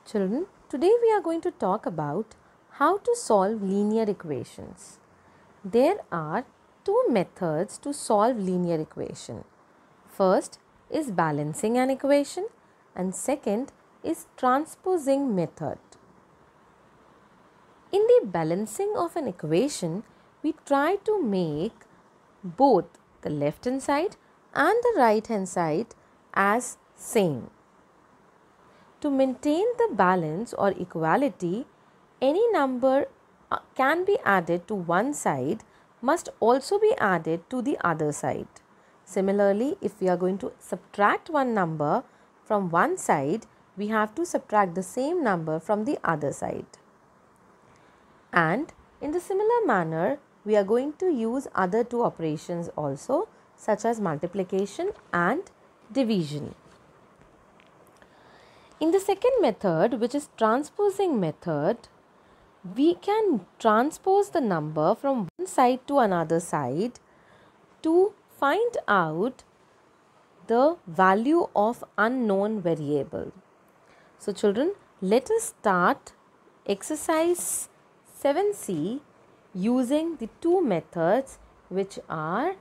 Children, today we are going to talk about how to solve linear equations. There are two methods to solve linear equation. First is balancing an equation and second is transposing method. In the balancing of an equation, we try to make both the left hand side and the right hand side as same. To maintain the balance or equality, any number can be added to one side must also be added to the other side. Similarly, if we are going to subtract one number from one side, we have to subtract the same number from the other side. And in the similar manner, we are going to use other two operations also, such as multiplication and division. In the second method, which is transposing method, we can transpose the number from one side to another side to find out the value of unknown variable. So children, let us start exercise 7C using the two methods, which are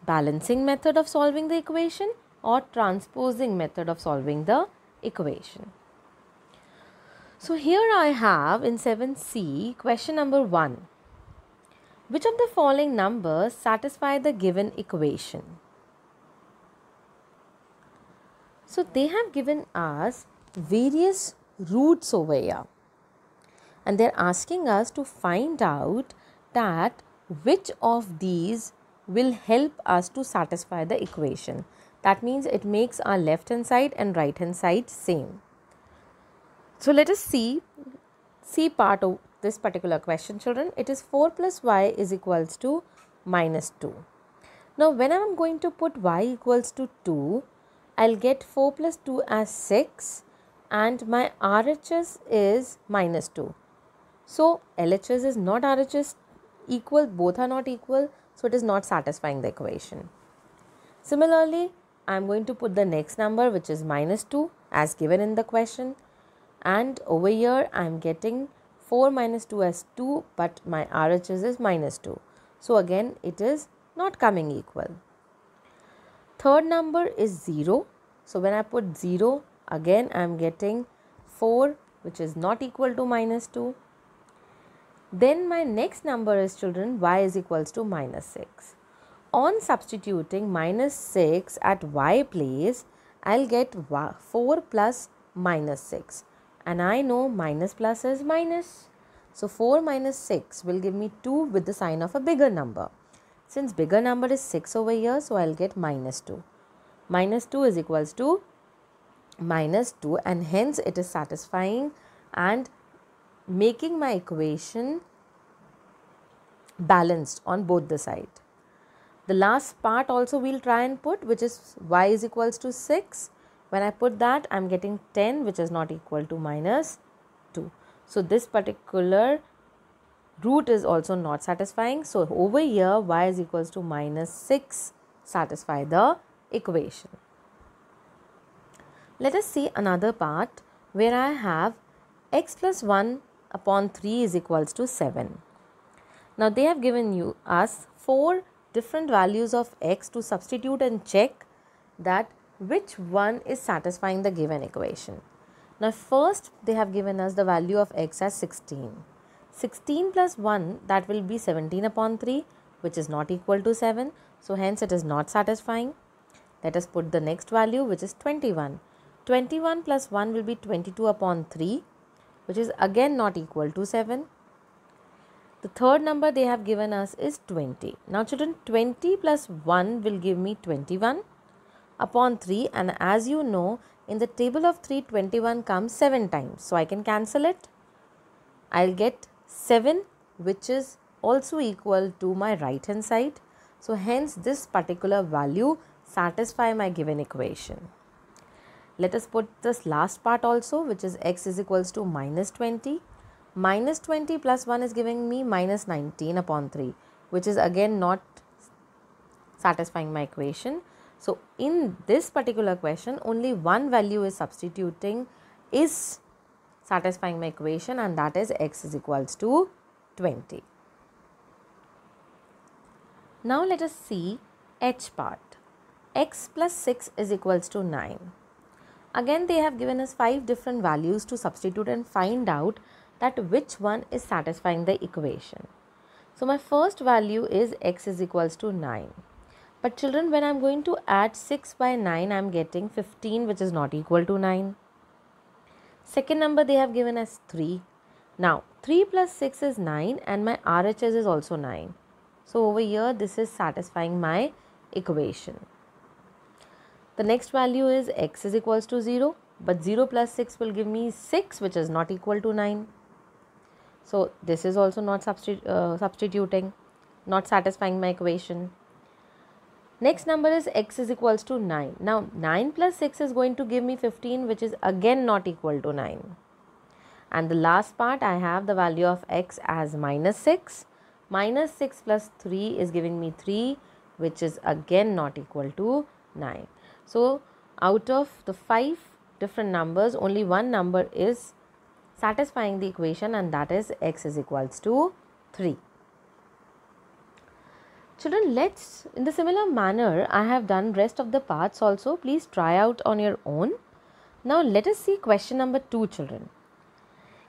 balancing method of solving the equation or transposing method of solving the equation. So here I have in 7C question number 1. Which of the following numbers satisfy the given equation? So they have given us various roots over here and they are asking us to find out that which of these will help us to satisfy the equation. That means it makes our left hand side and right hand side same. So let us see part of this particular question, children. It is 4 plus y is equals to minus 2. Now when I am going to put y equals to 2, I will get 4 plus 2 as 6 and my RHS is minus 2. So LHS is not RHS equal, both are not equal, so it is not satisfying the equation. Similarly, I am going to put the next number, which is minus 2 as given in the question, and over here I am getting 4 minus 2 as 2, but my RHS is minus 2. So again it is not coming equal. Third number is 0. So when I put 0, again I am getting 4, which is not equal to minus 2. Then my next number is, children, y is equals to minus 6. On substituting minus 6 at y place, I will get 4 plus minus 6. And I know minus plus is minus. So 4 minus 6 will give me 2 with the sign of a bigger number. Since bigger number is 6 over here, so I will get minus 2. Minus 2 is equals to minus 2 and hence it is satisfying and making my equation balanced on both the side. The last part also we will try and put, which is y is equals to 6. When I put that, I am getting 10, which is not equal to minus 2. So this particular root is also not satisfying. So over here y is equals to minus 6 satisfy the equation. Let us see another part where I have x plus 1 upon 3 is equals to 7. Now they have given us 4 different values of x to substitute and check that which one is satisfying the given equation. Now first they have given us the value of x as 16. 16 plus 1, that will be 17 upon 3, which is not equal to 7. So hence it is not satisfying. Let us put the next value, which is 21. 21 plus 1 will be 22 upon 3, which is again not equal to 7. The third number they have given us is 20. Now children, 20 plus 1 will give me 21 upon 3, and as you know, in the table of 3, 21 comes 7 times. So I can cancel it. I will get 7, which is also equal to my right hand side. So hence this particular value satisfy my given equation. Let us put this last part also, which is x is equals to minus 20. Minus 20 plus 1 is giving me minus 19 upon 3, which is again not satisfying my equation. So in this particular question, only one value is satisfying my equation, and that is x is equals to 20. Now let us see h part. X plus 6 is equals to 9. Again, they have given us 5 different values to substitute and find out that which one is satisfying the equation. So my first value is x is equals to 9. But children, when I am going to add 6 by 9, I am getting 15, which is not equal to 9. Second number they have given as 3. Now 3 plus 6 is 9 and my RHS is also 9. So over here this is satisfying my equation. The next value is x is equals to 0, but 0 plus 6 will give me 6, which is not equal to 9. So this is also not substituting, not satisfying my equation. Next number is x is equals to 9. Now 9 plus 6 is going to give me 15, which is again not equal to 9. And the last part, I have the value of x as minus 6. Minus 6 plus 3 is giving me 3, which is again not equal to 9. So out of the 5 different numbers, only one number is satisfying the equation, and that is x is equals to 3. Children, let's, in the similar manner I have done rest of the parts also. Please try out on your own. Now let us see question number 2, children.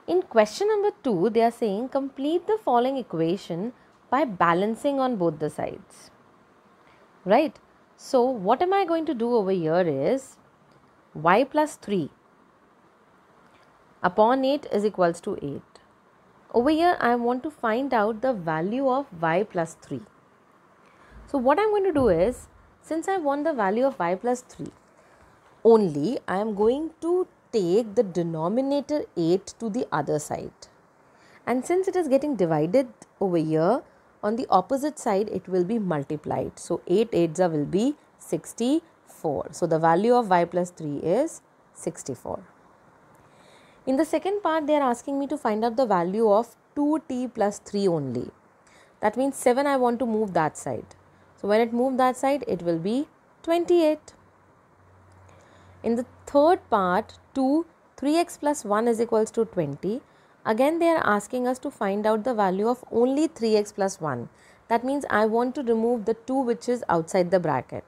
In question number 2, they are saying complete the following equation by balancing on both the sides. Right? So what am I going to do over here is y plus 3 upon 8 is equals to 8. Over here I want to find out the value of y plus 3. So what I am going to do is, since I want the value of y plus 3 only, I am going to take the denominator 8 to the other side. And since it is getting divided over here, on the opposite side it will be multiplied. So 8 8s will be 64. So the value of y plus 3 is 64. In the second part, they are asking me to find out the value of 2t plus 3 only. That means 7 I want to move that side. So when it moves that side, it will be 28. In the third part, 3x plus 1 is equals to 20. Again, they are asking us to find out the value of only 3x plus 1. That means I want to remove the 2 which is outside the bracket.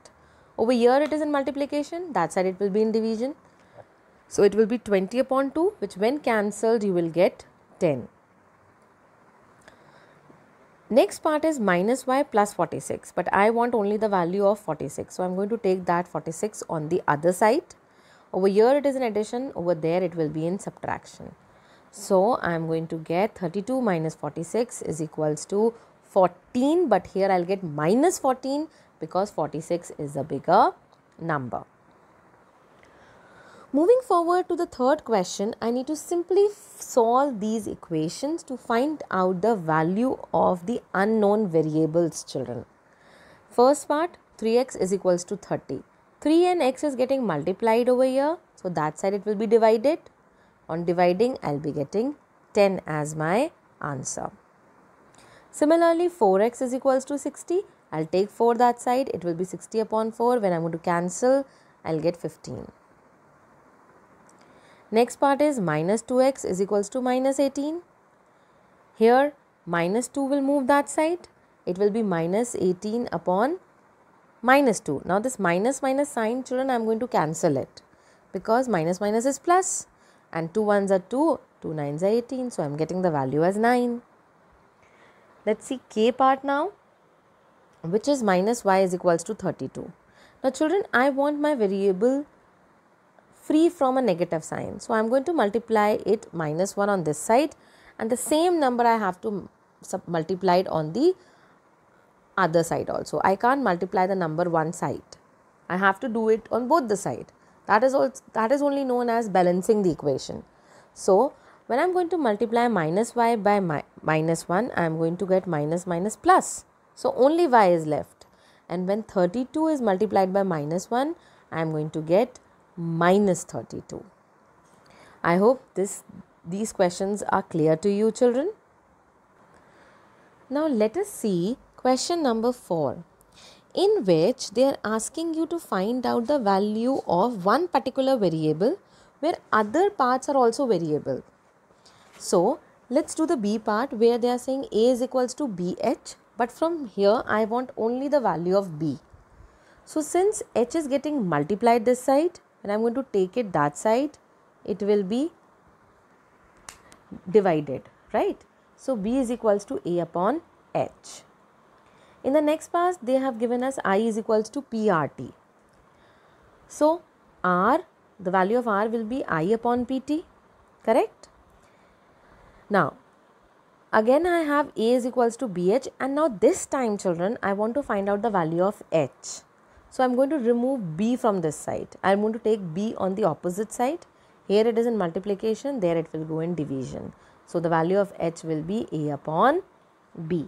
Over here it is in multiplication, that side it will be in division. So it will be 20 upon 2, which when cancelled you will get 10. Next part is minus y plus 46, but I want only the value of 46. So I am going to take that 46 on the other side. Over here it is in addition, over there it will be in subtraction. So I am going to get 32 minus 46 is equals to 14, but here I will get minus 14 because 46 is a bigger number. Moving forward to the third question, I need to simply solve these equations to find out the value of the unknown variables, children. First part, 3x is equals to 30. 3 and x is getting multiplied over here, so that side it will be divided. On dividing, I will be getting 10 as my answer. Similarly, 4x is equals to 60. I will take 4 that side, it will be 60 upon 4. When I am going to cancel, I will get 15. Next part is minus 2x is equals to minus 18. Here, minus 2 will move that side. It will be minus 18 upon minus 2. Now, this minus sign, children, I am going to cancel it because minus is plus. And 2 1s are 2, 2 9s are 18. So I am getting the value as 9. Let's see k part now, which is minus y is equals to 32. Now children, I want my variable free from a negative sign. So I am going to multiply it minus 1 on this side, and the same number I have to multiply it on the other side also. I can't multiply the number one side. I have to do it on both the side. That is only known as balancing the equation. So when I am going to multiply minus y by minus 1, I am going to get minus plus. So only y is left. And when 32 is multiplied by minus 1, I am going to get minus 32. I hope these questions are clear to you, children. Now let us see question number 4. in which they are asking you to find out the value of one particular variable where other parts are also variable. So let's do the B part where they are saying A is equals to BH, but from here I want only the value of B. So since H is getting multiplied this side, and I'm going to take it that side, it will be divided, right? So B is equals to A upon H. In the next part, they have given us I is equals to PRT. So R, the value of R will be I upon PT, correct? Now, again I have A is equals to BH, and now this time children, I want to find out the value of H. So I'm going to remove B from this side. I'm going to take B on the opposite side. Here it is in multiplication, there it will go in division. So the value of H will be A upon B.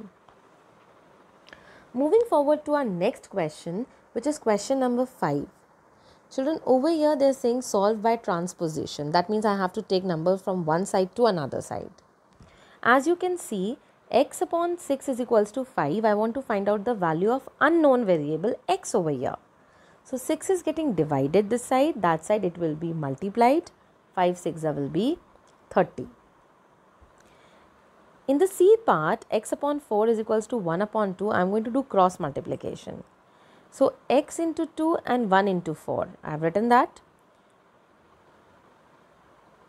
Moving forward to our next question, which is question number 5. Children, over here they are saying solve by transposition. That means I have to take number from one side to another side. As you can see, x upon 6 is equals to 5. I want to find out the value of unknown variable x over here. So 6 is getting divided this side, that side it will be multiplied. 5 6 will be 30. In the C part, x upon 4 is equals to 1 upon 2. I am going to do cross multiplication. So x into 2 and 1 into 4. I have written that.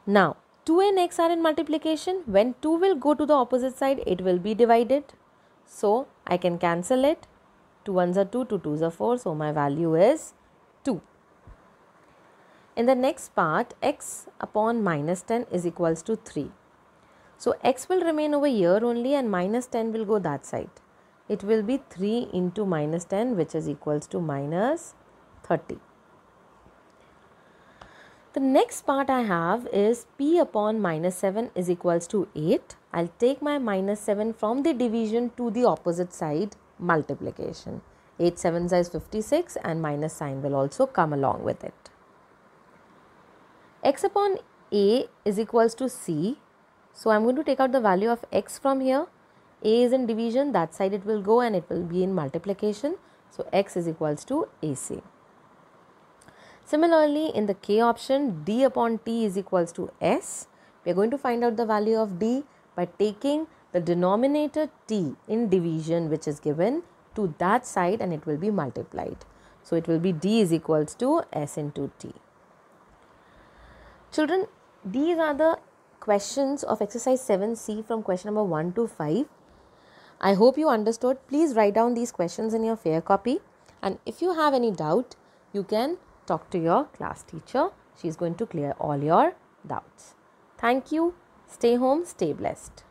Now 2 and x are in multiplication. When 2 will go to the opposite side, it will be divided. So I can cancel it. 2 1s are 2, 2 2s are 4. So my value is 2. In the next part, x upon minus 10 is equals to 3. So x will remain over here only and minus 10 will go that side. It will be 3 into minus 10, which is equals to minus 30. The next part I have is p upon minus 7 is equals to 8. I'll take my minus 7 from the division to the opposite side, multiplication. 8 7s is 56 and minus sign will also come along with it. X upon a is equals to c. So I'm going to take out the value of x from here. A is in division, that side it will go and it will be in multiplication. So x is equals to AC. Similarly, in the K option, d upon t is equals to s. We are going to find out the value of d by taking the denominator t in division, which is given, to that side and it will be multiplied. So it will be d is equals to s into t. Children, these are the questions of exercise 7C from question number 1 to 5. I hope you understood. Please write down these questions in your fair copy, and if you have any doubt, you can talk to your class teacher. She is going to clear all your doubts. Thank you. Stay home, stay blessed.